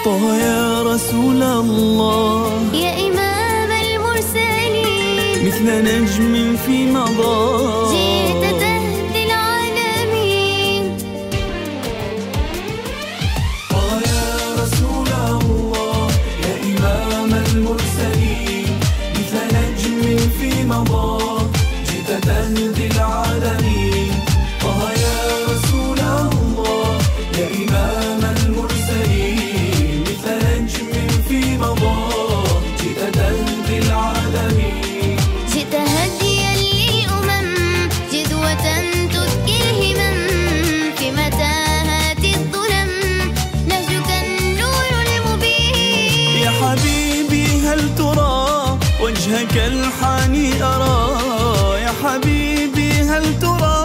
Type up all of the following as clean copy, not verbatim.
طه يا رسول الله يا إمام المرسلين مثل نجم في مضاء جئت تهدي العالمين طه يا رسول الله يا إمام المرسلين مثل نجم في مضاء جئت تهدي العالمين طه يا رسول الله يا إمام المرسلين مثل نجم في مضاء جئت تهدي العالمين جئت هديا للأمم جدوة تذكي الهمم في متاهات الظلم نهجك النور المبين يا حبيبي هل ترى وجهك الحاني أرى يا حبيبي هل ترى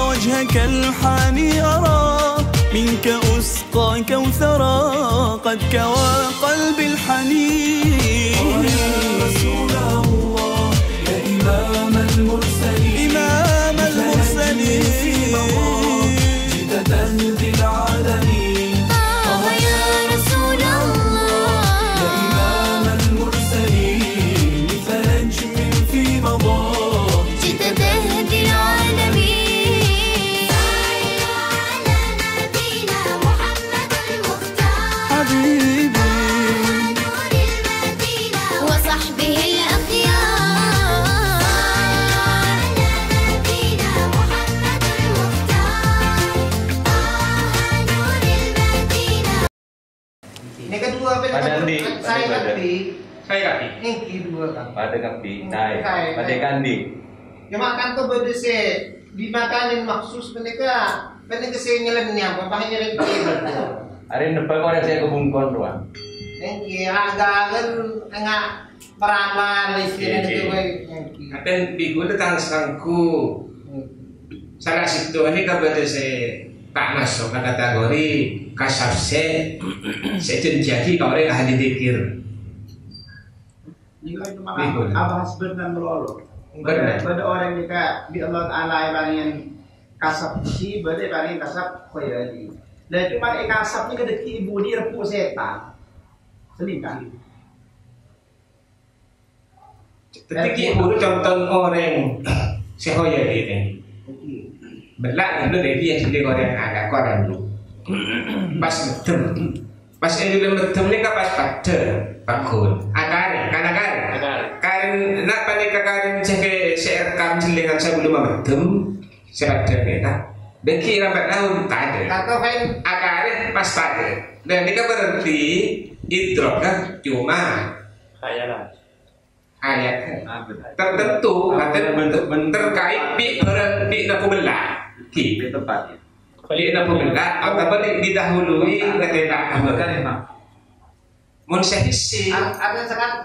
وجهك الحاني أرى منك أسقى كوثرا قد كوى قلبي الحنين يا رسول الله يا إمام المرسلين إمام المرسلين جئت تهدي العالمين طه يا رسول الله يا إمام المرسلين مثل نجم في مضاء جئت تهدي العالمين صلوا على نبينا محمد المختار حبيبي نور المدينة وصحبه الأخيار على نبينا محمد المختار نور المدينة. Ini kedua Pada Andi. saya Andi. Saya kaki. Ini kedua kan. Pada kaki. Saya. Pada kandi. Cuma kan tuh beda sih dimakanin maksus mereka saya nyelennya apa nyelennya Hari ini depan kau ada saya kebungkon doang. Nengki agak enggak peramal istilahnya itu baik. Aten bigu datang sangku. Salah situ ini kepada saya tak masuk ke kategori kasar saya jadi orang ahli dikir. Jika itu Betul. maka abah sebenarnya melolo. Benar. Pada orang jika di Allah Taala yang kasap si berarti yang kasap khoyali. Dan cuma kasap ni kedeki ibu dia repu setan. Selingkah. Ketika ibu contoh orang sehoya ini. Belak itu dari yang sedih orang agak koran dulu. Pas betul. Pas ini betul ni kan pas pada pakun. Akar, kan nak panik kakarin cek serekam selingan saya belum betul. Saya ada ni tak. Beki lambat tahun tak ada. Kata Fain Akar pas tak ada. Dan ini kan berarti idrok kan cuma ayat tertentu terkait pi naku belak ki Tempat. pi naku belak ataupun didahului ngetela mun sehisi ada sekarang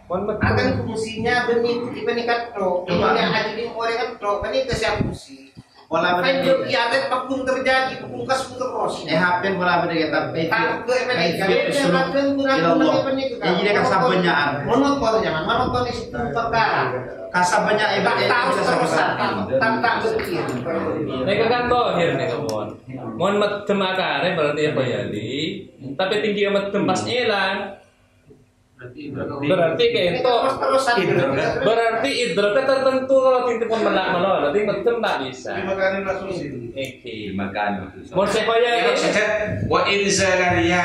akan fungsinya benih katro kemudian hadirin orang katro benih kesiap fungsi Wala Fain benda ada pakung terjadi pakung kas terus happen wala benda kata tak ke benih Kaifiyat usul ilallah. Yang jadi kasap banyak. monoton jangan monoton itu perkara Kasap banyak tak tahu kasap besar. tak berpikir Mereka kan tohir nih kawan. Mohon medem akare berarti apa ya di? Tapi tinggi medem pas hilang. Berarti kayak itu. Berarti idroknya tertentu kalau tinggi pun melak melol. Berarti medem tak bisa. Oke. Makan. Mohon sekolah ya saja wa inzalaria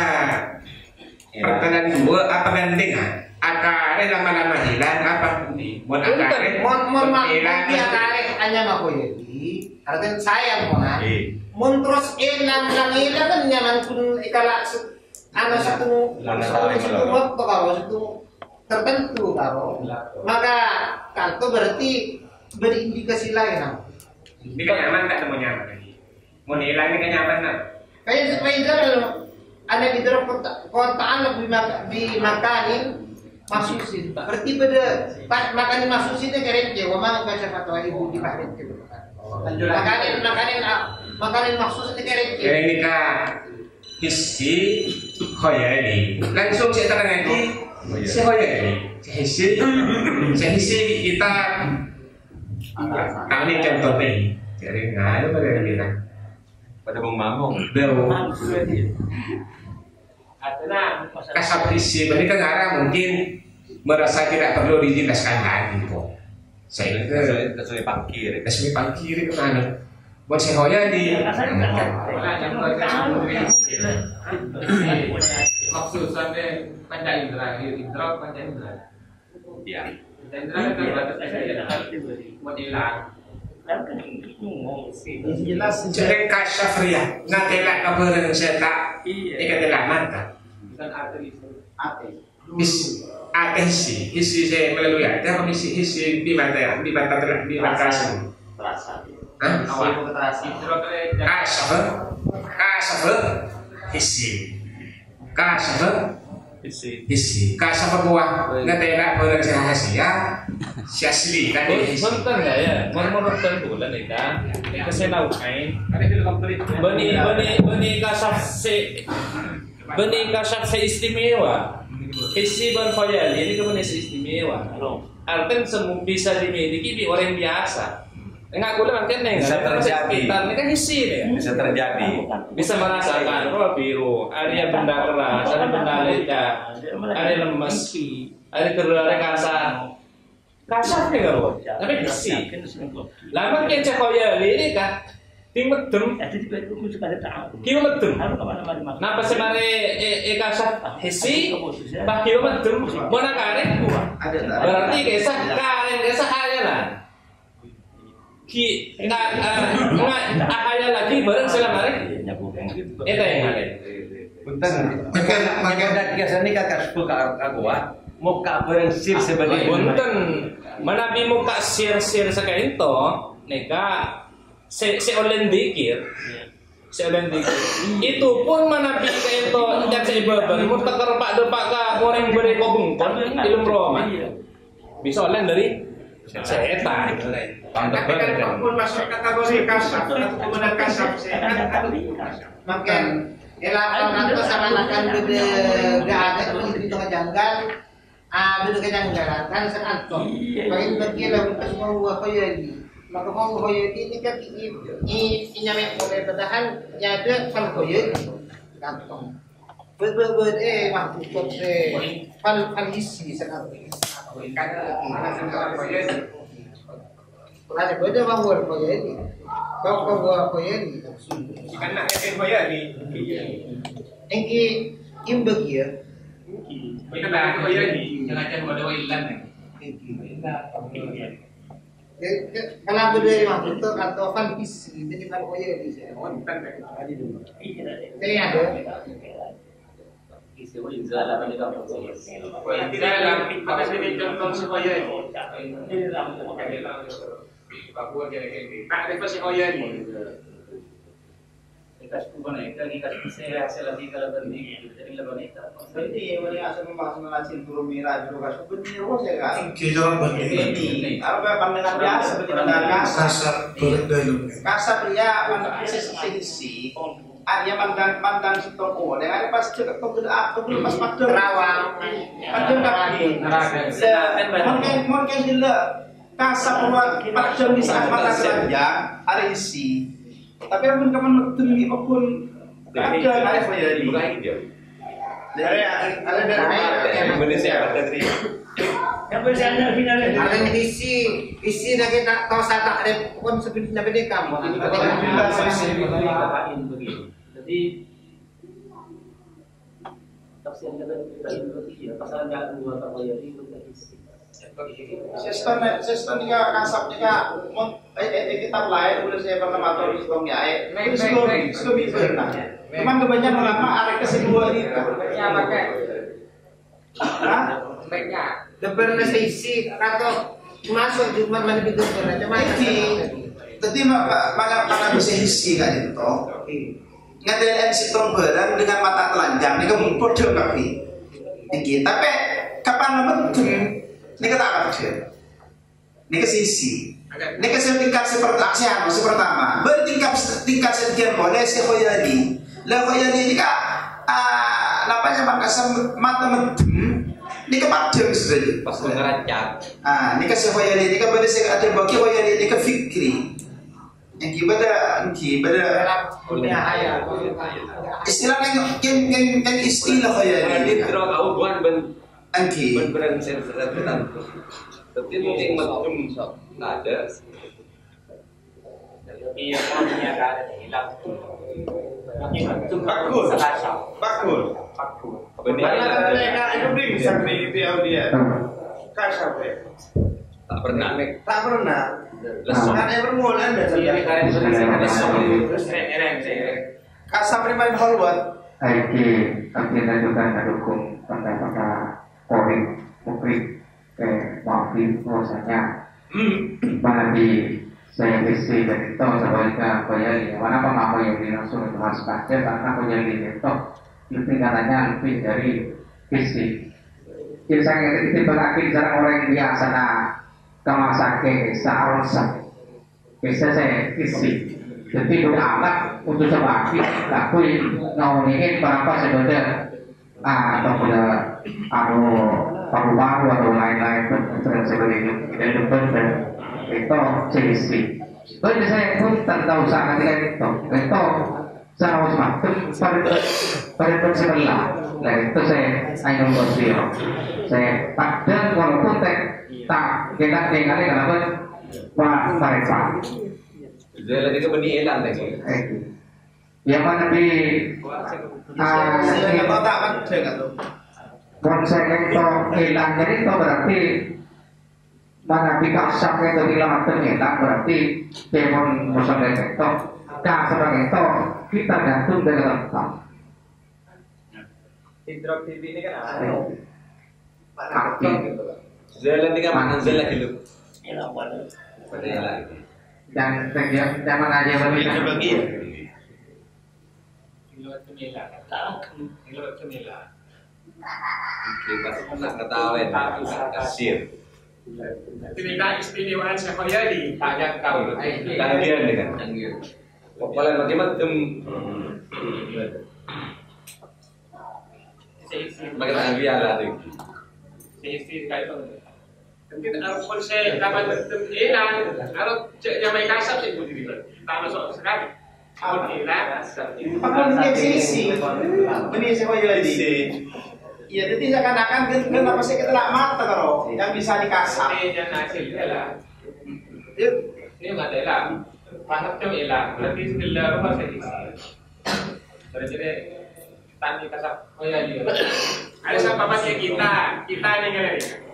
perkenalan dua apa gandeng akare lama-lama hilang apa ini mun akare mon hilang dia tarik hanya mako jadi artinya saya mon terus hilang kan nyaman pun ikala satu waktu kalau satu tertentu kalau maka kanto berarti berindikasi lain ini kan nyaman tak temu nyaman lagi mun hilang ini kan nyaman nak kayak sepeda ada di dalam kotaan dimakanin masusin berarti pada makanin masusin itu keren je wama baca fatwa ibu di bahrin ke makanin masusin itu keren je ini kan hissi khoyali langsung saya terang lagi si khoyali si hissi kita ini contohnya jadi nggak ada pada kita Pada bang mamong. bel kasab isi berarti kan arah mungkin merasa tidak perlu dijelaskan lagi kok. Saya kesuai pangkir. kesuai pangkir kemana? Buat si Hoya di maksud sampai panca indera, indra panca indra. Ya. Indra kan batas modelan. Jelas jadi kasab ria. Ngatela kabaran setak. Ikatela mata. Bukan artis. Isi saya melalui ada isi di mata terasa. Kasab isi kasab buah ngatela kabaran rahasia si asli kan Punten nggak ya? Menurut bulan ika senaukain. Beni kasaf se istimewa. Isi ban khoyali ini kemudian istimewa. Artinya semua bisa dimiliki di orang biasa. Enggak boleh makin nih. Bisa terjadi. Ini kan isi nih. Bisa terjadi. Bisa merasakan roh biru, ada benda keras, ada benda lecak, ada lemes, ada terlalu kasar. Kasar nih kalau, tapi isi. Lama kian cekoya ini kah? Timur dem, kilo medem. Napa semare kasar hisi, pak kilo medem. Mana karen? Berarti kisah karen kisah aja lah. Ki nggak ahaya lagi bareng selamare. Eta yang ada. Punten. Makan biasa ni kakak suka agua. Muka bareng sir sebagai Punten. Manabi muka sir-sir sakainto neka se olen dikir. Se olen dikir. Itu pun manabi kainto jak seibaban mutak kerpak depak ka goreng bere kobungkon ilum Roma. Bisa olen dari setan. tapi kan pun masuk kategori kasab atau kemudian kasab sehat makin elakan atau seakan-akan beda gak ada itu kejanggal beda kejanggalan kan seantok paling bagian lah bukan semua buah koyali maka mau koyali ini kan ini nyampe boleh bertahan nyada sama koyali kantong mahfud fal isi sekarang ada beda bangun koyali kau buat koyali karena koyali engki imbagi ya Kita tak koyali, jangan ada ilan. kalau beda mahfud atau fal isi jadi fal koyali saya ada Apa sih contoh supaya Papua jadi tak ada pasti koyan. Ikas pun ikas saya lagi kalau berni jadi lebih itu. Jadi wali asal membahas melacin turun merah juga kasih benih saya kan. Kita Ini apa pandangan biasa pandangan kasar. Kasar pria pandangan sisi. Ada mandan sitoko dengan pas cek aku pas pada Rawang ada mungkin gila kasar buat pada di saat mata keranjang ada isi tapi pun kapan tinggi apapun ada koyali ada Indonesia ada tri. ada isi dah kita tahu saya tak ada pun sebenarnya beda kamu jadi tafsir kata kita pasal yang dua koyali berisi sistem juga kasap juga kitab lain boleh saya pernah matau di sebelumnya sebelum itu cuman kebanyakan lama ada kesedua itu baiknya depan isi atau masuk cuma mana itu tadi mana bisa isi kan itu ngadain sistem barang dengan mata telanjang ini kamu bodoh tapi tapi kapan betul ini kata apa sih? Ini ke sisi. Ini ke tingkat seperti pertama. Bertingkat sekian boleh si koyali. Lah koyali ini kak, napanya makasam mata medem. Ini ke padang sudah. Pas ngeracat. Ini ke si koyali ini ke pada si ada bagi koyali ini ke fikri. Yang pada istilah yang istilah kayak Ini terus awan angki. ben serta-serta. Tapi mungkin macam ada. Iya, punya ada hilang. Bakul. Karena mereka itu bisa dia. Kasar ya. Tak pernah. Lesung. Kan bermula Anda. Kasar pribadi Hollywood. Aiki akhirnya juga mendukung pada Polri maafin bahwasanya mana di saya visi dan itu sebaliknya Koyali mana apa Koyali langsung bahas baca karena Koyali itu tingkatannya lebih dari visi. Saya itu berarti cara orang biasa kemasake seharusnya bisa saya visi. Jadi alat untuk sebagi lakui ngawinin berapa sebetulnya atau pada paru-paru atau lain-lain dan sebagainya dan itu sisi. Jadi saya pun tak tahu sangat itu saya harus masuk pada sebelah. Nah itu saya bersih. Saya padahal walaupun tak kita tinggal kenapa mereka. Dia lagi ke benih elang lagi. Yang mana di konsep itu elang jadi itu berarti mana di kasar itu dilamatkan elang berarti demon musuh itu kasar itu kita gantung dengan letak. Indrok TV ini kan ada. Jalan tiga mana jalan dulu. Elang mana? Pada elang. Dan jangan aja berbeda. Kita nak ketahuan kasir. Istimewaan Syekhoyali banyak tahu. Tanggian dengan tanggian. Boleh bagaimana Makin tanggian lah tu. Mungkin konsep dapat elang, kalau jamai kasar sih budi kita masuk sekali. Elang, pakai sisi, benih Syekhoyali. Iya, jadi seakan-akan kenapa sih kita tak mata kalau yang bisa dikasar. Dan hasilnya lah. Ini nggak ada elang, pantat cuma elang, berarti sekitar rumah saya isi. Berarti tani kasar, oh ya dia. Ada siapa pakai kita ini kan ini.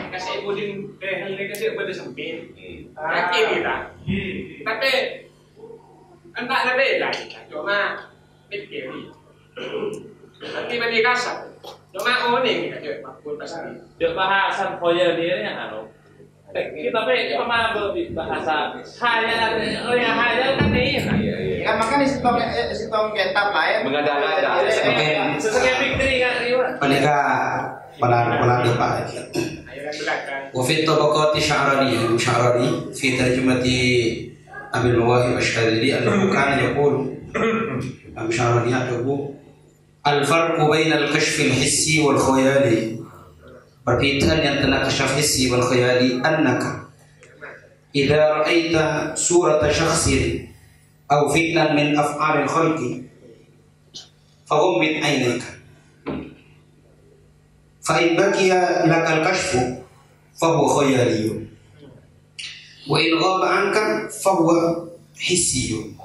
Kasih budin ini kasih budin sempit. Yakin kita. Tapi enggak ada beda. Cuma mikir. Nanti bagi kasar. Cuma ini kita coba makul pasti. Dia bahasan Koyali ini anu. Kita pernah bahasa hayal kan ini. Ya makanya sitong ketab lah ya. Mengada-ngada. Sesuai fikri kan riwa. Pelan Pak. وفي الطبقات شعراني في ترجمة أبي المواهب الشاذلي أنه كان يقول أبو شعراني يقول الفرق بين الكشف الحسي والخيالي perbedaan yang telah kasyaf hissi wal khayali annaka idza ra'aita surata shakhsin aw fi'lan min af'alil khalqi faghammid 'ainaka fa in baqiya lakal kashfu fahuwa khayaliyun wa in ghaba 'anka fahuwa hissiyun.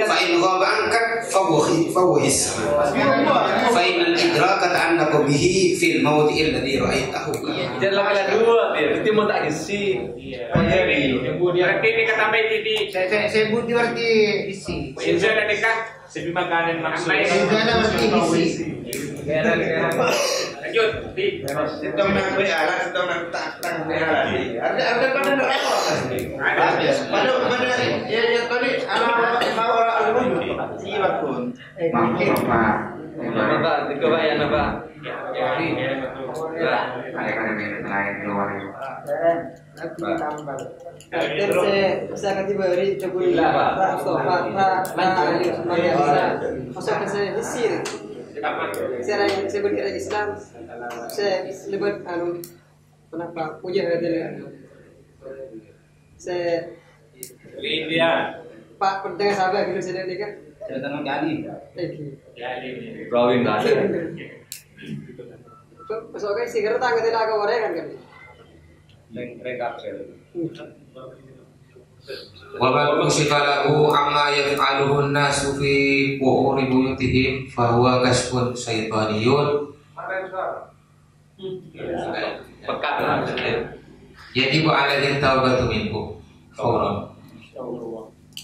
فإن غاب عنك فهو حس فإن الإدراك تعلق به في الموضع الذي رأيته. Jalan kala dua dia, itu mau tak isi. Berarti ini kata baik ini. Saya budi berarti isi. Saya ada dekat. Sebi makanan maksud. Saya berarti isi. Lanjut. Sitong nak beara, sitong nak tak beara. Ada pada nak apa? Pada ya tadi anak orang alumni. Iya pun. Apa? Kebayang apa? Saya akan diberi coba masuk ke isi. Saya berkira Islam. Saya lebih Pak punya hati saya India. Pak pendengar sahabat gitu saya ini kan. Saya tangan kali. Rawin Bali. Besok sih karena tangga tidak agak warai kan. Rekap saya. Wa man kusifa lahu amma yaf'aluhu an-nasu fi qu'uri buyutihim fa huwa kasbun syaitaniyun. Pekat. Yajibu alaihi taubatu minhu fawran.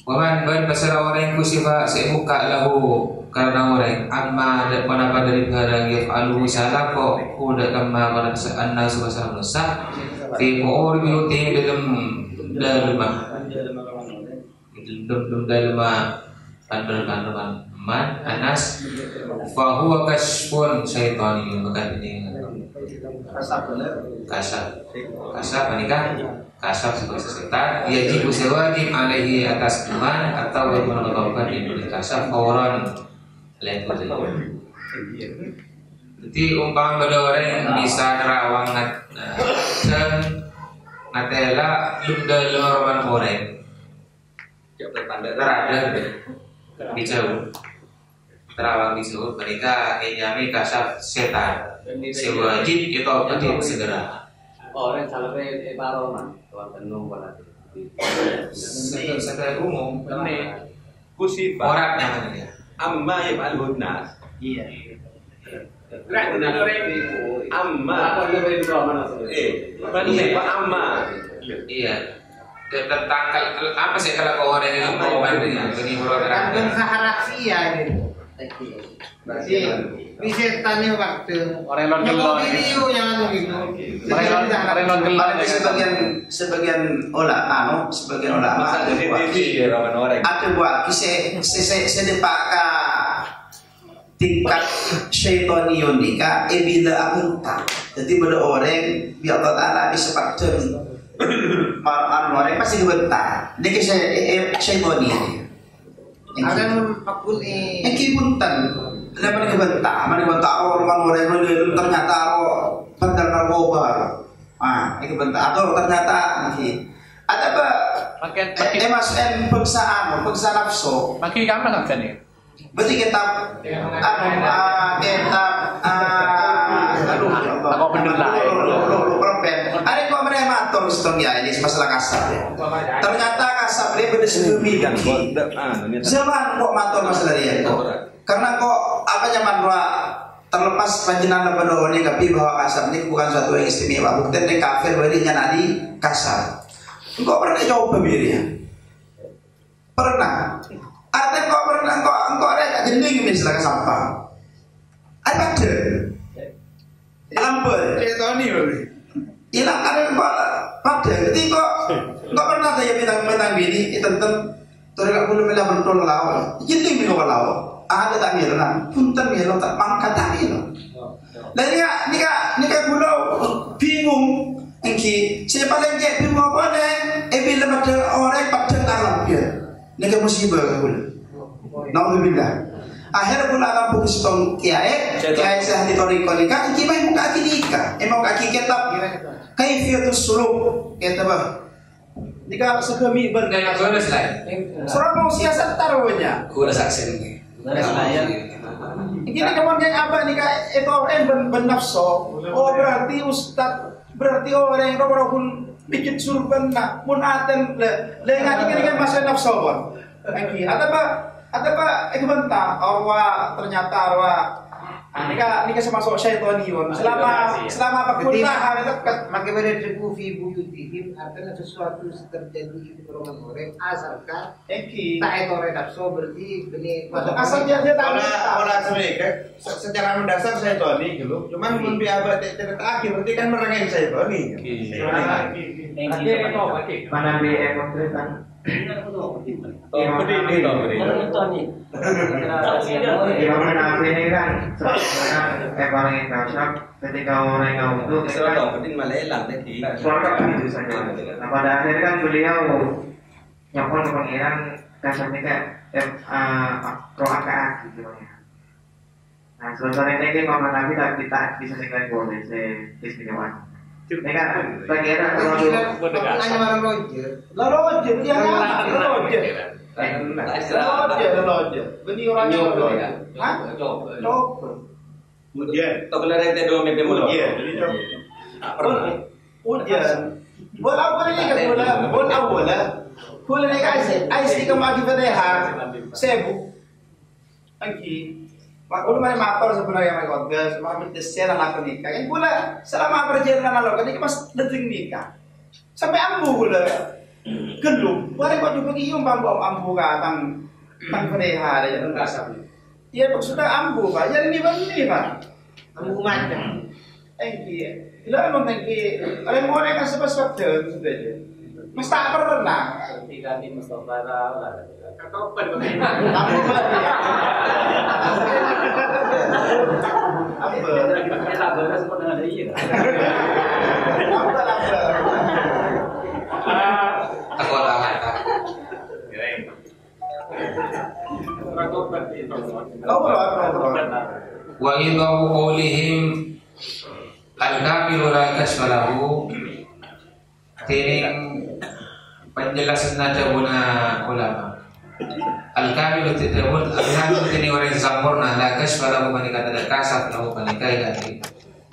Wa man basara orang kusifa semuka lahu karena orang amma apa dari barang yaf'aluhu salah kok udah kama merasa an-nasu basara nusa fi qu'uri buyutihim dalam dalam man anas fahuwa kasbun syaitani maka ini kasab menikah kasab sebagai setan yajib sewajib alaihi atas iman atau menetapkan di kasab fauran lepas jadi umpama pada orang bisa nerawang natela lunda loroman orang terada bijau terawang bijau mereka nyami kasar setan sewajib itu berarti segera Orang salahnya baroman tuan tenung pada setelah umum Kusifa. orang nyaman dia Amma yaf'alun nas. iya Amma. Pak Amma. iya tentang apa sih kalau orang yang mau banding ini orang Kandung saharasia gitu. Berarti bisa tanya waktu Orang video yang gitu. Ada sebagian ulama ada buat kisah depak tingkat syaitaniyun nikah bila aku tak jadi pada orang biar Allah Ta'ala bisa pakai orang pasti kebentar ini kisah syaitaniyun akan aku nih punten dapat kebentar orang ternyata bandar narkoba ini kebentar atau ternyata ada apa MSN bangsa nafsu Makin kapan kan nih? berarti kitab Apa bener lah? ada kok mereka matur setengah ini masalah kasar ya. Ternyata kasar dia berdeskripsi kan. Zaman kok matur masalah dia kok. Karena kok apa zaman terlepas panjenengan pada orang yang tapi bahwa kasar ini bukan suatu yang istimewa. Bukti dia kafir berinya nadi kasar. Engkau pernah coba ya? Pernah. Artinya kok pernah engkau ada jening misalnya sampah. Ada lampu. Tony Hilang ada pada ketika enggak pernah saya bintang ini tentang terus aku bilang betul lawan jadi minum lawan ada tak bilang punten bilang tak mangkat tak bilang dan ini pulau bingung ini siapa lagi bingung apa nih bila ada orang pada tangan dia ini musibah aku naudzubillah akhirnya pula akan putus tong kiai saya ditorikonika ini mau kaki nikah mau kaki kitab kaifiyatus suluk kata bah jika segemi berdaya seorang mau siasat taruhnya kuda saksi ini ini kemudian apa nih kak itu orang bernafsu berarti ustad berarti orang yang pun bikin surban nak pun aten lengan ini kan masa nafsu pun ada apa bentar arwah ternyata arwah Nika semasuk syaitaniyun selama perkuliahan dekat makin berdebu fi buyutihim artinya sesuatu terjadi di orang asalkan tak itu orang nafsu berarti ini asal dia tak olah sebenarnya secara mendasar syaitani gitu cuman mun biaba cerita akhir berarti kan merengek syaitani mana bi ekotretan Imam ini kan orang yang kasar ketika orang yang untuk suara begitu saja. Nah pada akhirnya kan beliau nyokong ke pengiran kasarnya kayak roakaat gitu ya. Nah sebenarnya ini kalau Nabi tak kita bisa sekali boleh istimewa. Dengan bagian Nanya orang Roger. Lah Roger dia nanya Roger. Roger. Beni orangnya Roger. Hah? Coba. Kemudian, tak boleh ada dua meter mula. Ujian. Bola apa ni kan bola bola. Bola ni kan IC kamu lagi berdeha. Sebu. Angki. Makul mana motor sebenarnya mereka gas, mampir desain anak nikah. Kan bola selama perjalanan lalu kan ini mas deting nikah. Sampai ambu bola. Gelum. Boleh kau juga kium bambu ambu katang tang berdeha ada yang kasar. Iya maksudnya ambu pak. Jadi ni pak. Ambu macam. Angki. Bila memang tangki, orang orang kan sebab dia sudah. Mas tak pernah. Tiga ni Mustafa lah. Kau pen Apa dia? Kita tak boleh sebut dengan dia. Apa? Aku tahan. Kau pen itu. Wa idau qawlihim al-kamilu la kasfa lahu. Tining penjelasan najabuna ulama. Al-kamilu tidabun al-kamilu tini orang yang sempurna la kasfa lahu manika tidak kasaf lahu manika dari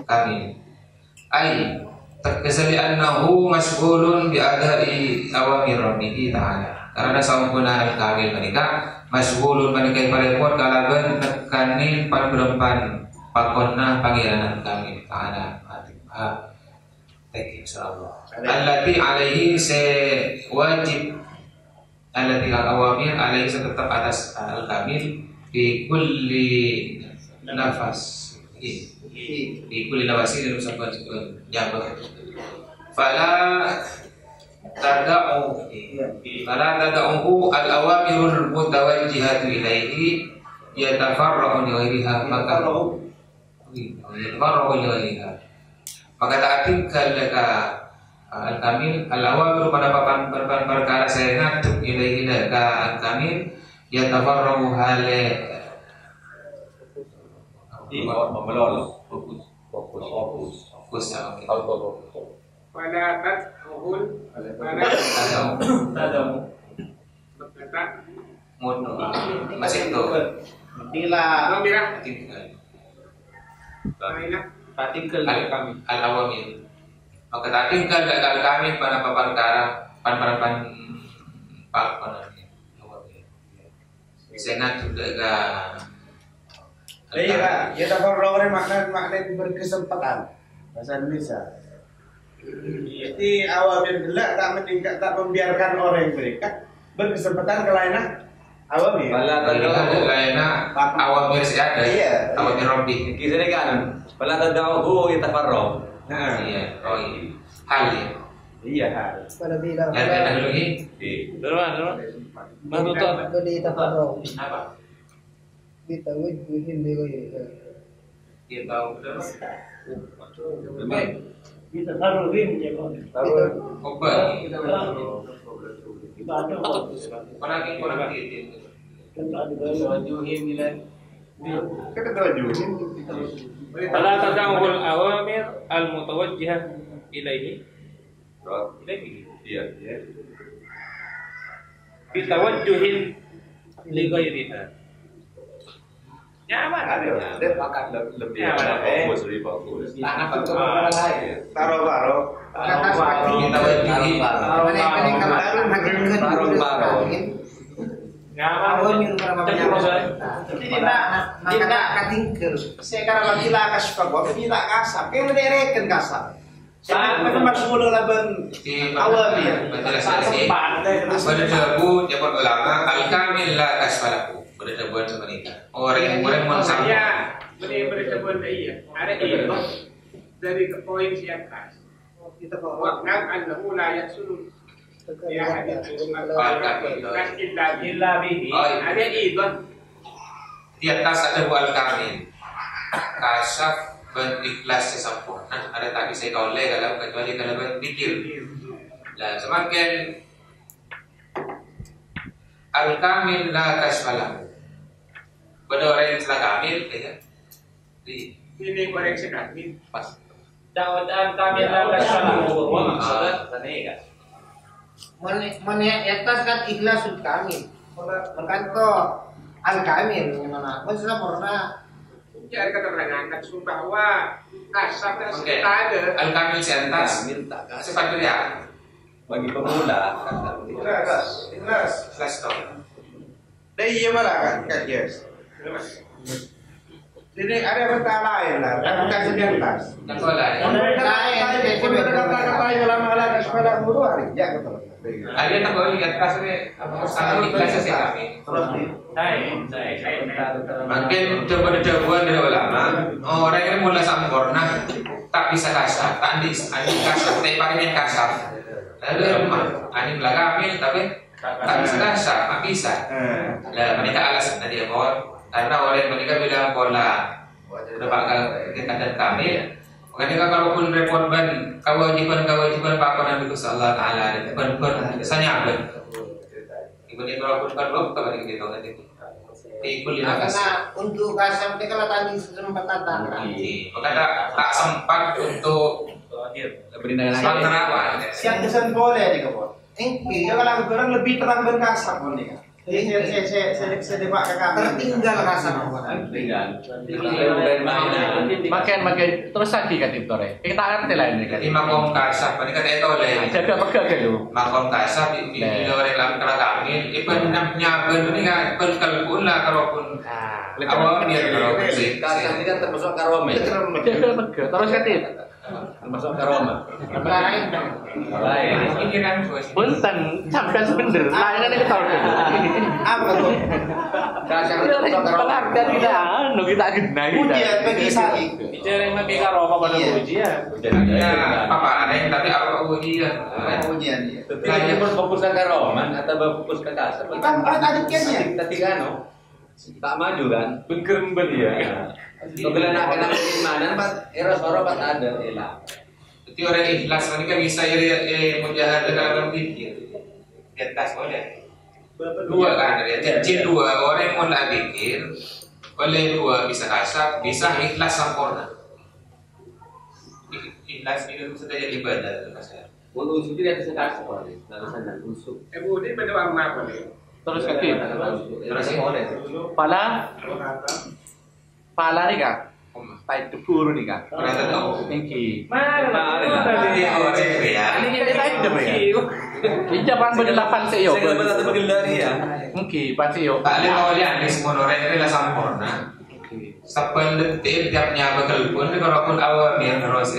kami. Ai terkesali annahu mas'ulun bi adai awamir rabbih ta'ala. Karena sempurna al-kamil manika mas'ulun manika parepot kalaban nekanin panberempan pakonna pangeran kami ta'ala. Insyaallah. Allati alaihi wajib allati al-awamir alaihi tetap atas al-kamil di kulli nafas di kulli nafasi dalam sebuah jabah. Fala tada'uhu al-awamirul mutawajjihatu ilaihi yatafarra'u li ghairiha maka yatafarra'u li ghairiha. Maka taatin kalaka al-kamil al-awamir pada papan perkara saya ngaduk ilaihi ka al-kamil ya tafarrahu hale Melol. fokus ya oke. Pada atas uhul. Tadamu. Mono masih itu Bila Mira. Patingkel kami. al-awamir. Maka tatingkal dagal kami pada perkara pan senat juga Iya kak, kita perlu makna berkesempatan bahasa Indonesia. Jadi awamir gelak tak meningkat, tak membiarkan orang mereka berkesempatan kelainan awamir. Bala lainnya awamir siapa? Iya. Awamir Rabbi. Kita ni kan. Bala tadahu yatafarrah. Iya. Oh iya. Hal ya. Iya hal. Pada bilang Yang kita dulu ini. Dulu. Manutot. beli tafarrong Apa? kita wujudin dia Dia tahu terus. kita taruh rim je kau Obat. Orang itu. Wajuhin nilai. Kita tawajuhin. Fala tada'uhu al-awamir al-mutawajjihah ilaihi. Iya. Bitawajjuhin li ghairiha. Nyaman. Lebih fokus, lebih fokus. Tanah betul orang lain. Taro-baro. Kata seperti Kita wajib. tidak katingkel. Sekarang lagi lah kasih kau, tidak kasar. Kayak mereka kasar. Saya memang masuk laban awamir. Penjelasan ini. Berdebu dapat ulama al-kamil la kasfalahu. Berdebuan sebenarnya. Orang mensampaikan. Ya, berdebuan iya. Ada itu dari poin si atas. Waqat annahu la yahsulu ya hadits illa bihi. Ada itu. Di atas ada bual kamil. Kasaf berikhlas sempurna. Ada tak bisa kau kalau kecuali kalau berpikir. Dan semakin al-kamil la kasfalahu. Pada orang yang telah kamil, ya. Ini koreksi kami. Pas. Jangan kami akan salah umur maksudnya tadi kan. Atas kan ikhlas kami. Kan kok al kamil gimana? Pun sempurna. Ya keterangan kan bahwa kasar dan kita ada al kamil seantas sifat dia bagi pemula Ikhlas toh. Dari iya malah kan yes. Jadi ada benda lain lah, bukan sedentas. Betul lah. Lain, pun ada kata-kata yang lama-lama sekolah guru hari ya kata. Ada tak boleh lihat kasarnya sama ikhlas sih kami. Makin coba-coba dari ulama, orang yang mulai sempurna tak bisa kasar, tak kasar, tapi paling kasar. Lalu ani belakang tapi tak bisa kasar, tak bisa. Lah mereka alasan tadi karena orang mereka bilang pola udah bakal kita kami. Makanya kalaupun repot ban kewajiban Pak Nabi sallallahu alaihi wasallam ban misalnya apa? Ibadah kalaupun perlu kepada kita nanti. Ikut Karena untuk kasar mereka lah tadi sempat datang. Maka tak sempat untuk Pangerawan. Siang kesan boleh nih kebon. Kalau orang lebih terang berkasar pun nih. Saya depak kakak tertinggal kasar. Makin terus lagi kan itu kita ngerti lah ini kan. Jadi makom kasar, paling kata itu oleh. Jadi apa gak lu? Makom kasar di orang dalam keragamin. Ipan nyaben ini kan kalkun lah kalaupun awal biar kalau kasar ini kan termasuk karome. Terus kan itu. Termasuk karoma. Lain. ini kan Punten sampai sebener. Lain kan kita tahu. Apa tuh? Kasar itu termasuk karoma. Penghargaan kita anu kita genah kita. Ujian bagi saya. Bicara yang pakai karoma pada ujian. ya apa aneh tapi apa ujian. Ujian. Ini berfokus ke karoman atau berfokus ke kasar? Kan ada kiasnya. Tadi kan tak maju kan? Bergeremben ya. Kebetulan nak kena keimanan, Pak. Eros Pak ada hilang. Jadi orang ikhlas ini kan bisa mujahadah dalam pikir. Di atas boleh. Dua kan ada jadi dua orang yang mulai pikir boleh dua bisa kasar bisa ikhlas sempurna. Ikhlas itu bisa jadi ibadah kasar. Walau usul dia bisa kasar boleh. Lalusan dan usul. Ibu ini pada warna apa nih? Terus kaki. Terus boleh. Pala nih kan. Tai debur nih kan. Berarti tahu. Iki. Mana tadi orang ya. Ini kita tai debur ya. Ini japan berdelapan sih yo. Saya nggak pernah bergendari ya. Mungkin pan sih yo. Tak ada kau lihat ni semua orang ini lah sempurna. Sampai detik tiapnya bakal pun kalau pun awal biar terus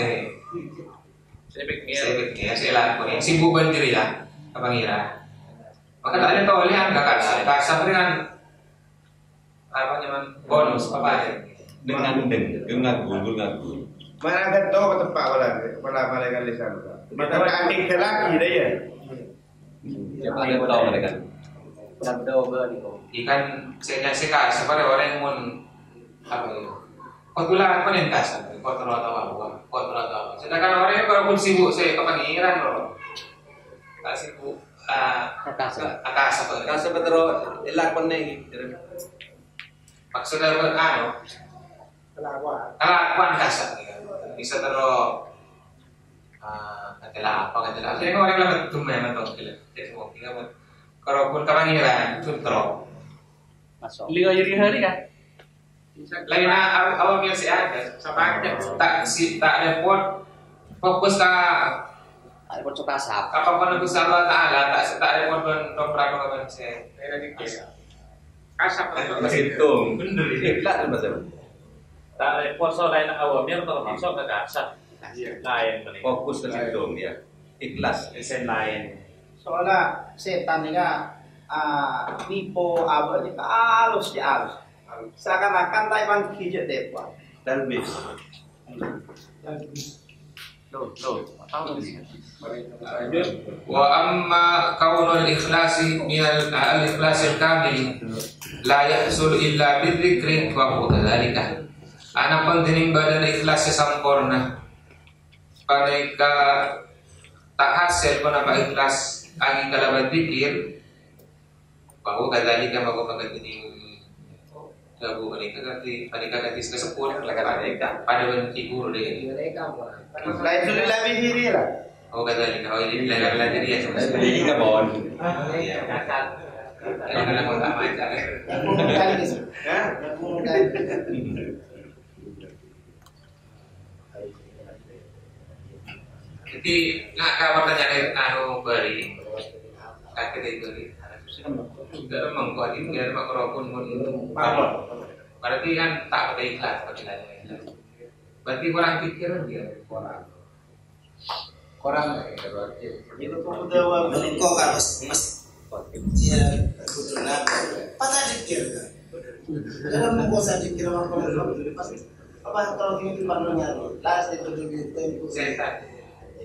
saya pikir saya lakukan sibuk banjir ya apa ngira. Maka tak ada kau lihat kakak kasar dengan apa nyaman bonus apa ya Dengan ngagu. Mana kan tahu tempat wala malaikat lisan. Maka antik lagi dah ya. Siapa yang tahu mereka? Ikan saya kasar pada orang yang mun apa ya kotulah apa yang kasar kotor atau apa. Sedangkan orang yang kalau pun sibuk saya kepangiran loh. Tak sibuk Kasar betul elak peneng. Maksudnya kelakuan kasar bisa terus katalah apa jadi orang yang betul memang tahu jadi mau tinggal kalau pun kepangiran contoh Masuk. Liga jadi hari kan. lain awal biasa ada sama aja tak repot fokus ke Ada pun kasar. apapun itu Allah Taala tak repot don berapa kapan saya Kasar masih hitung bener ini Ikhlas betul. Tak repot soalnya awalnya termasuk ke kasar. Lain benih. Fokus ke situ ya. Ikhlas. Desain lain. Soalnya setan ini nipu apa ini halus ya halus. Seakan-akan Taiwan hijau depan. Talbis. Loh, tahu ni. wa amma kaunul ikhlasi minal al-ikhlasil kamil la yahsul illa bidzikri wa huwa kadzalika ana penting badan ikhlas sempurna mereka tak hasil kenapa ikhlas angin dalam berzikir bahwa kadzalika maka begini Gabu panika ganti sepuluh pada benci guru deh. Lain sudah lebih diri lah. Oh kata ini kalau ini belajar dia cuma Jadi nggak bon. Kalau mau tak baca. Jadi nak kawan tanya anu beri kakek beri. Tidak memang kau ini nggak ada makrofon pun. Berarti kan tak ada ikhlas berarti orang pikiran dia orang. Itu pemuda kok harus mas. Dia kebetulan patah dikir kan. Dalam mau saya dikir orang apa kalau tinggal di Bandungnya last itu di tempo Setan.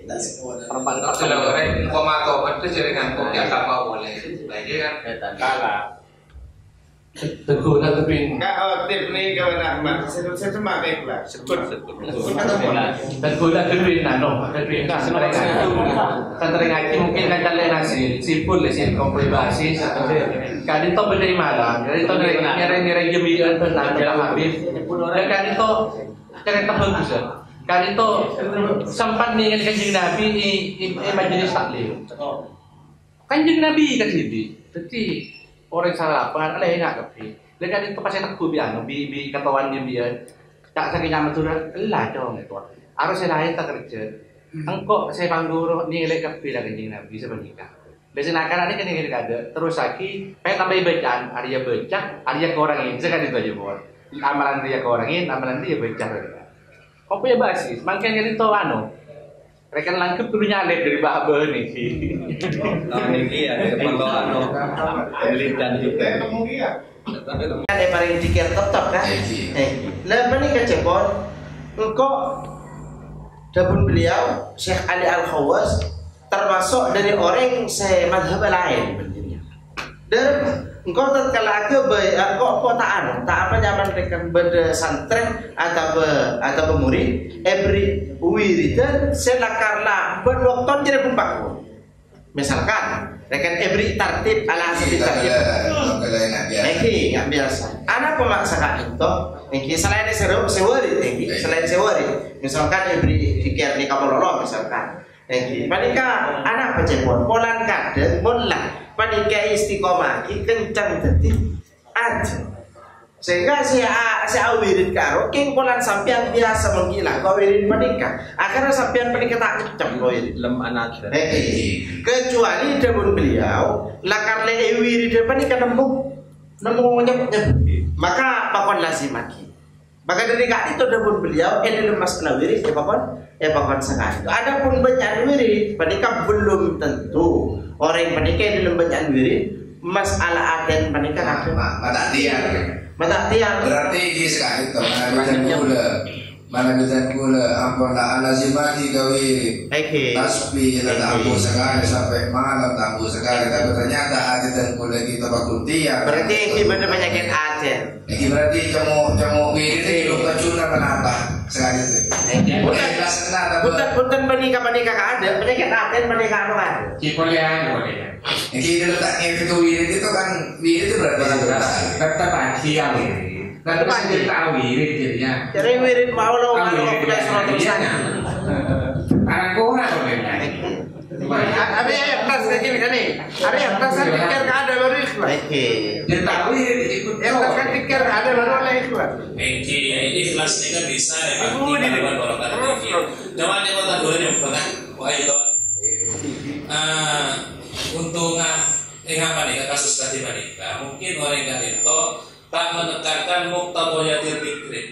tidak semua. Kalau orang informator itu jaringan kok ya tak boleh. Lagi kan kalah. Teguh tak tepin. Kak tip nih kawan Ahmad. Saya cuma kayak pula. Sebut. Teguh tak tepin nano. Tepin tak santri ngaji mungkin kan kalian nasi sipul lesin kompilasi. Kali itu beda malam. Kali itu nyereng jemilan tentang jalan habis. Dan kali itu cerita bagus. Kali itu sempat nih kanjeng Nabi di majelis taklim. Kanjeng Nabi kan sini. Jadi orang salah pengen ada enak tapi. Dan kali itu pas enak biar bi katawan dia tak sakit nyaman sudah lah dong itu. Harus saya lain tak kerja. Engkau saya panggil ni lek kapi lah kanjeng Nabi sebenarnya. Biasanya akan ada kan yang ada. Terus lagi, pengen tambah bacaan. Ada baca, ada korangin. Sekali itu aja buat. Amalan dia korangin, amalan dia baca. Kau punya basis, makin jadi tahu anu. Rekan langkep dulu nyalek dari bahaba nih. Tahun ini ada keperluan penelitian juga. Ada paling dikir tetap kan? Lepas ni kecepon, engkau dapun beliau Syekh Ali Al-Khawas termasuk dari orang semadzhab lain begini. Dan engkau tatkala ke engkau kotaan tak apa zaman mereka bersantren atau pemurid every wiridan selakarlah berwaktu jadi pembaku. Misalkan rekan every tartib ala hasil tartib. Oke, nggak biasa. Anak pemaksakan itu, oke selain sewari, selain sewari. Misalkan every fikir ni kamu lolo misalkan. Panika anak pecebon, polan kadang, polan. Panika istiqomah, kencang tadi aja. Sehingga saya wirid karo, king polan sampean biasa menggila. Kau wirid panika, akhirnya sampean panika tak kencang kau wirid. Lem anak. Kecuali dapun beliau, lakar le wirid panika nemu nyebut. Maka pakon lazim lagi. Maka dari kali itu dapun beliau, dalam masalah wirid, pakon sekali. Adapun banyak wirid, panika belum tentu. Orang panika dalam banyak wirid, masalah aden panika ada. Mata tiang. Berarti ini sekali itu mana bisa gula ampun tak lazimati kawin tasbih dan tabu sekali sampai malam tabu sekali tapi ternyata ada dan gula kita bakul tiang. Berarti ini benar banyakin aden. Ini berarti cemo ini lupa cuna kenapa sekali itu. Punten panika ada banyakin aden panika anu ada. Cipolean. Ini letaknya itu wirid itu kan wirid itu berarti kata bahagia wirid. Kata bahagia tahu wirid jadinya. Jadi wirid mau lo kalau punya surat tulisan. Anak korang orangnya. Ada yang tas kayak gini kan nih. Ada yang tas kan pikir ada baru ikhlas. Dia tahu wirid ikut. Yang tas kan pikir ada baru oleh ikhlas. Ikhlas ini kan bisa ya. Jangan yang kata dua yang pernah. Wah itu. Untuk apa nih kasus tadi mereka mungkin orang yang itu tak menekankan muqtadayatil dzikri.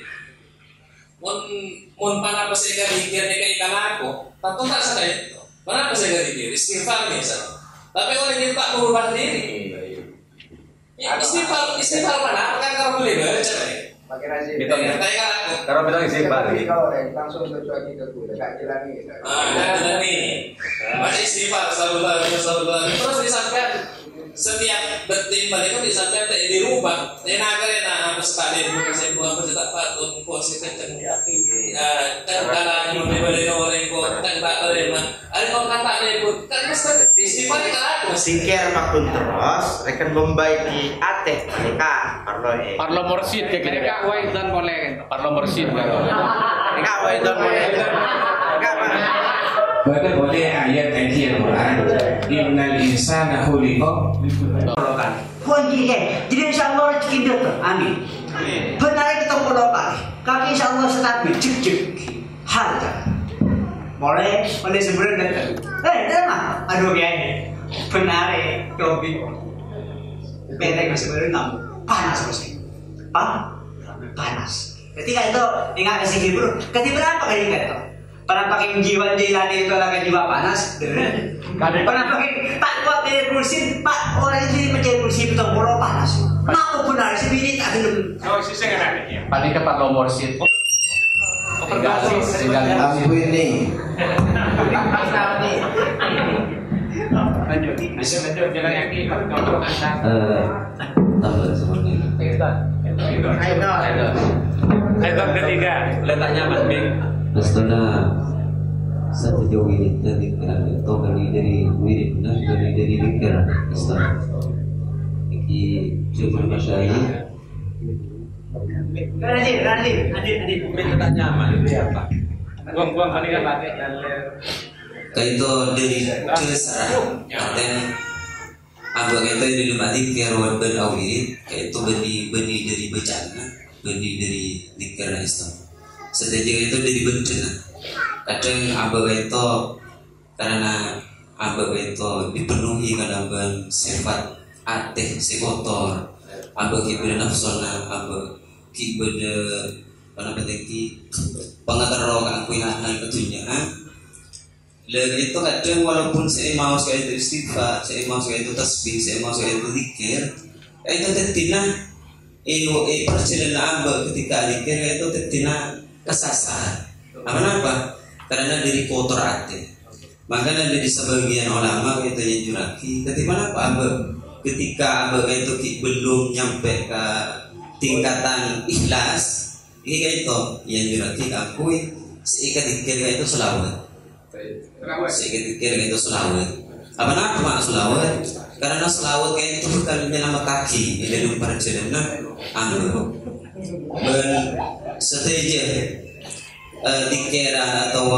Mun pana pasega dikir nek ikan aku, tentu tak sadar itu. Mana pasega dikir istighfar misal. Tapi orang yang tak merubah diri. Istighfar mana? Kan kalau boleh baca nih. Pakai rajin. Kita kalau bilang istighfar. Kalau langsung ke cuaca ke gue, tak jalan nih. Nih. Masih istighfar sallallahu. Terus disampaikan setiap detik balik itu disampaikan tak dirubah. Enak apa sekali bukan saya buat apa tak patut kuasa kencang. kalau membeli orang ko tak terima ada kau kata ibu kan mesti istighfar kan Sikir makun terus, rekan membaiki ate mereka Parlo mursid kayak gini. Mereka waidan boleh. Parlo mursid kan. Enggak waidan boleh. Enggak Bahkan boleh ayat Al-Quran. Innal insana khuliqa Kunci jadi insya Allah rezeki dia tuh, amin. Benar kita berdoa, kaki insya Allah stabil, cek harga. Boleh sebenarnya. Mah, aduh ya, benar topi. Benteng sebenarnya panas masih, panas. Ketika itu ingat si Hebrew, ketika berapa kali itu? Pernah pakai jiwa jilani itu lagi jiwa panas, pernah pakai tak kuat dari kursi, pak orang ini mencari kursi itu bola panas. Mau benar si bini tak belum. Oh sisa kan ada. Paling cepat lo mursid. Aku ini. Lanjut jalan yang ini kalau anda. Tambah seperti ini. Ayat ketiga letak nyaman bing. Setelah sejauh ini dari atau dari wirid dari dikir Islam ini coba masyarakat Nanti Letak nyaman itu apa? Buang paling pakai dan kaito dari kesarah dan abang itu dari mati kerwan berawiri kaito benih dari bencana benih dari dikir Islam setelah itu dari bencana kadang abang itu karena abang itu dipenuhi kadang sifat ateh si kotor abang kibada nafsona abang kibada panapateki pengatar aku yang ketunjangan lalu itu kadang walaupun saya mau sekali itu istighfar saya mau sekali itu tasbih saya mau sekali itu zikir itu tetina perjalanan abang ketika zikir itu tetina kesasar. Kenapa? Karena dari kotor hati. Makanya dari sebagian ulama itu yang juraki. Ketika abang itu belum nyampe ke tingkatan ikhlas, itu yang juraki akui seikat dikir itu selawat. Seikat dikir itu selawat. Apa mak selawat? Karena selawat itu bukan nama kaki di dalam perjalanan abang. Dan setelah dikira atau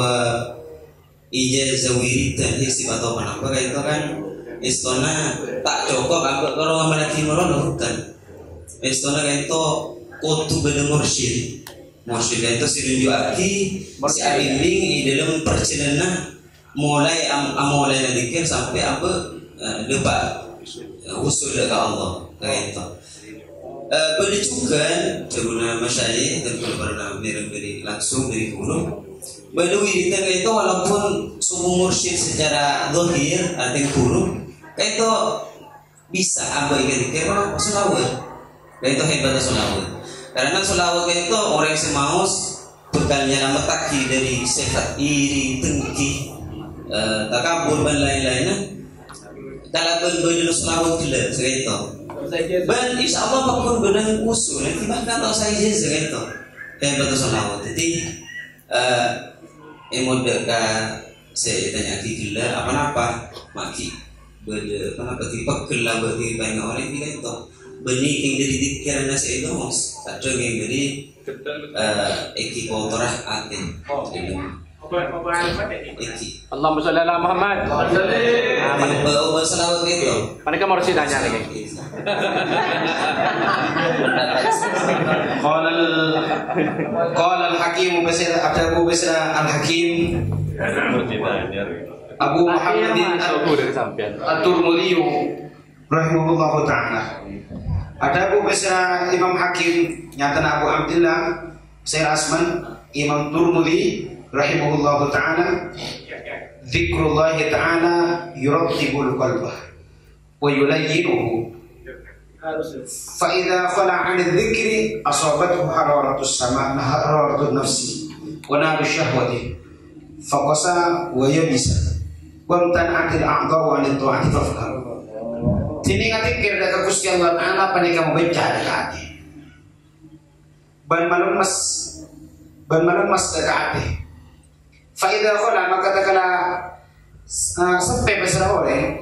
ijazah wiridan hisib atau apa itu kan istana tak cukup aku kalau melaki meron hutan istana kan itu kutu bener mursyid itu si tunjuki si abimbing di dalam perjalanan mulai dikir sampai apa depan usul ke Allah kayak itu. Boleh juga guna masyayikh dan pernah dari langsung dari guru. Boleh wiridan itu walaupun suku mursyid secara zahir artinya guru, itu bisa apa yang dikira selawat. Itu hebatnya selawat. Karena selawat itu orang yang semaus bekalnya nama taki dari sifat iri, dengki, takabur dan lain-lainnya. Kalau berbeda selawat gila segitu. Dan insya Allah apapun benar usul nanti bahkan kalau saya jazz gitu kayak betul selawat jadi emodeka saya tanya gila apa maki beda kenapa tipe gila bagi banyak orang ini itu benih yang jadi pikiran saya itu mas kadang yang jadi eki kotorah atin Allahumma sholli ala Muhammad. Selawat itu. Mana kamu harus tanya lagi. Qala al-Hakim Abu Bisra al-Hakim Abu Muhammadin At-Tirmidzi rahimahullahu taala. Ada Abu Bisra Imam Hakim nyata Abu Abdullah Sayyid Asman Imam Tirmidzi rahimahullahu taala zikrullah taala yurattibul qalbah wa yulayyinuhu fa idza khala 'an adh-dhikri asabathu hararatus sama' hararatun nafsi wa naru syahwati fa qasa wa yabisa wa tan'atil a'dha'u 'an at-ta'ati fafham tini ngatikir da Gusti Allah taala panika membaca hati ban malum mas ban melemas daga ati. Fa idza qala maka takala sampai besar orang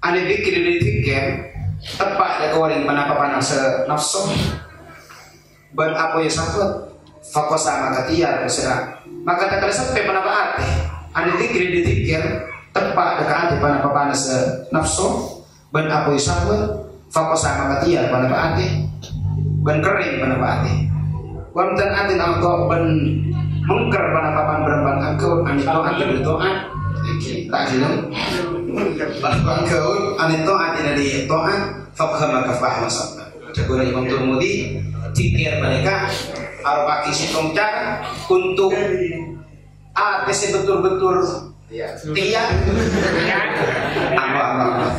ane dikir tepat daga orang manapa panas nafsu ban apa ya sakut fakosa maka tiar besar maka takala sampai manapa ati ane dikir tepat daga ati manapa panas nafsu ban apa ya sakut fakosa maka tiar manapa ati ban kering manapa ati wan dan ati nangko ban mungker panapapan berempat angkau anito ati berdoa tak hilang angkau anito ati dari doa fakhama kafah masab jagoan Imam Tirmidzi tikir mereka arba kisi tongcang untuk ati betul-betul tiang Allah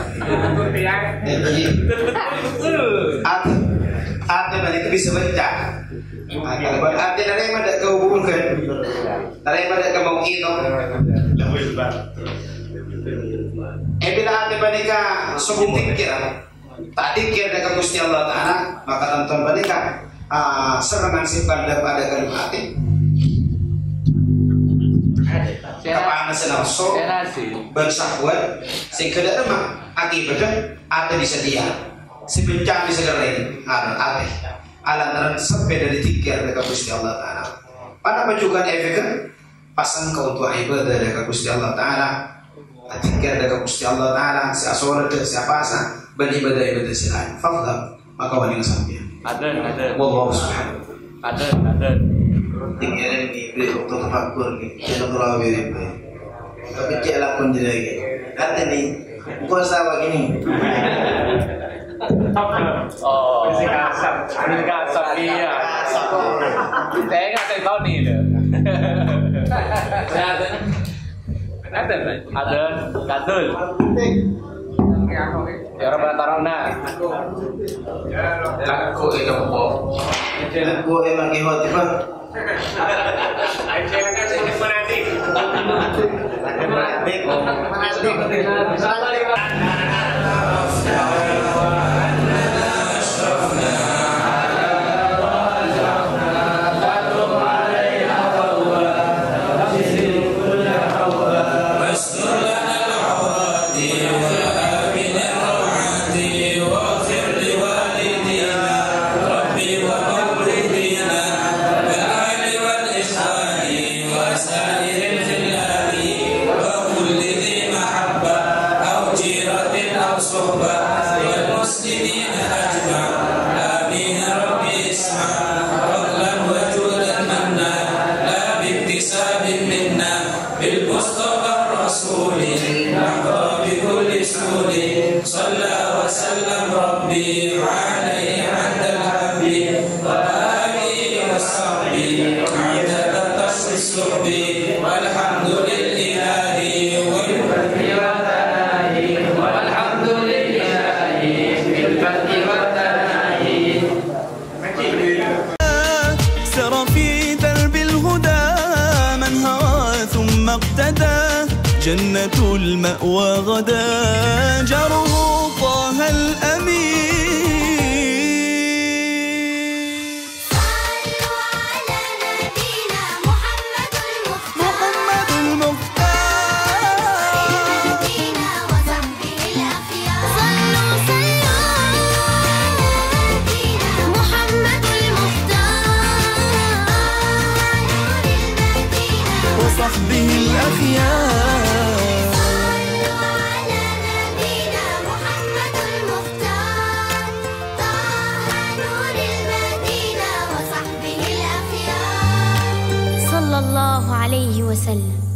ati mereka bisa baca. Berarti dari mana kau hubungkan? Dari mana kau mau itu? Bila hati mereka sungguh tikir, tak tikir dengan Gusti Allah Taala, maka tonton mereka serangan simpan daripada kalung hati. Kepanasan nafsu, bersahwat, sehingga remah akibatnya ada disedia, sebencang disegerain, ada. Alantaran sampai dari tikir dekat Gusti Allah Taala. Pada majukan efek pasang kau untuk ibadah dekat Gusti Allah Taala. Tikir dekat Gusti Allah Taala. Siasora ke siapasa beribadah selain. Faham maka wani sampai. Ada. Wallahu subhanahu. Ada. Tikiran ini untuk tafakkur ni. Jangan terlalu berlebihan. Tapi cakap pun jadi. Kata ni, kuasa begini. Oh, ini kasar iya. Saya nggak tahu nih deh. Ada, kadul. Ya orang tarona. Aku itu apa? Aku emang kehot apa? Saya kan seperti fanatik. جنة المأوى غدا جره طه الأمين صلوا على نبينا محمد المختار نبينا وصحبه الأخيار صلوا نبينا محمد المختار نور المدينة وصحبه الأخيار صلى الله عليه وسلم.